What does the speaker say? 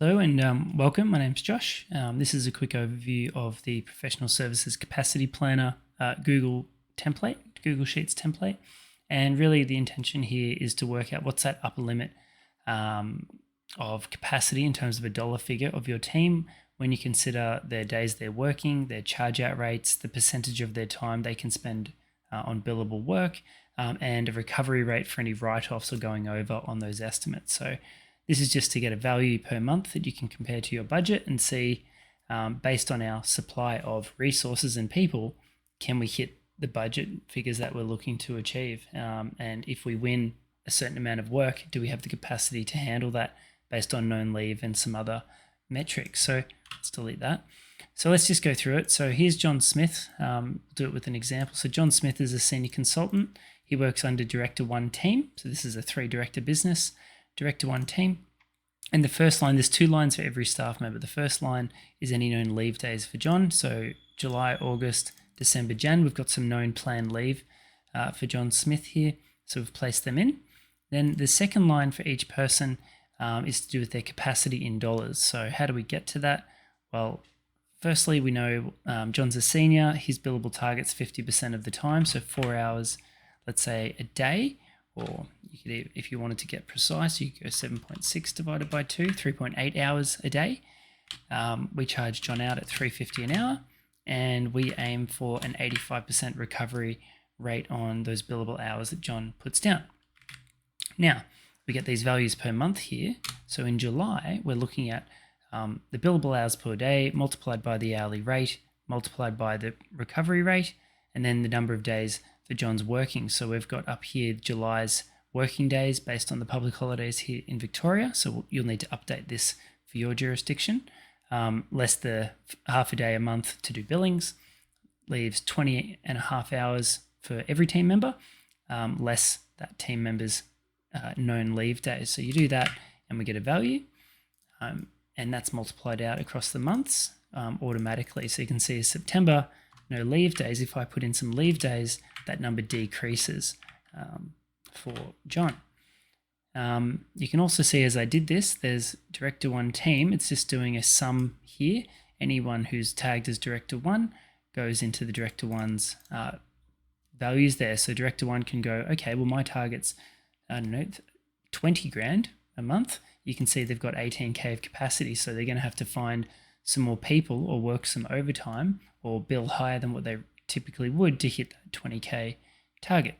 Hello and welcome. My name's Josh. This is a quick overview of the Professional Services Capacity Planner Google template, Google Sheets template. And really the intention here is to work out what's that upper limit of capacity in terms of a dollar figure of your team when you consider their days they're working, their charge out rates, the percentage of their time they can spend on billable work, and a recovery rate for any write-offs or going over on those estimates. So this is just to get a value per month that you can compare to your budget and see, based on our supply of resources and people, can we hit the budget figures that we're looking to achieve? And if we win a certain amount of work, do we have the capacity to handle that based on known leave and some other metrics? So let's delete that. So let's just go through it. So here's John Smith. We'll do it with an example. So John Smith is a senior consultant. He works under Director 1 team. So this is a 3-director business. Director 1 team. And the first line, there's 2 lines for every staff member. The first line is any known leave days for John. So July, August, December, Jan, we've got some known planned leave for John Smith here. So we've placed them in. Then the second line for each person is to do with their capacity in dollars. So how do we get to that? Well, firstly, we know John's a senior. His billable target's 50% of the time. So 4 hours, let's say a day. Or you could, if you wanted to get precise, you could go 7.6 divided by 2, 3.8 hours a day. We charge John out at $3.50 an hour, and we aim for an 85% recovery rate on those billable hours that John puts down. Now, we get these values per month here. So in July, we're looking at the billable hours per day multiplied by the hourly rate, multiplied by the recovery rate, and then the number of days for John's working. So we've got up here July's working days based on the public holidays here in Victoria. So you'll need to update this for your jurisdiction. Less the half a day a month to do billings, leaves 20.5 hours for every team member, less that team member's known leave days. So you do that and we get a value, and that's multiplied out across the months automatically. So you can see September, no leave days. If I put in some leave days, that number decreases for John. You can also see as I did this, there's Director 1 team. It's just doing a sum here. Anyone who's tagged as Director 1 goes into the Director 1's values there. So Director 1 can go, okay, well, my target's, I don't know, 20 grand a month. You can see they've got 18K of capacity. So they're going to have to find some more people or work some overtime or bill higher than what they typically would to hit that 20K target.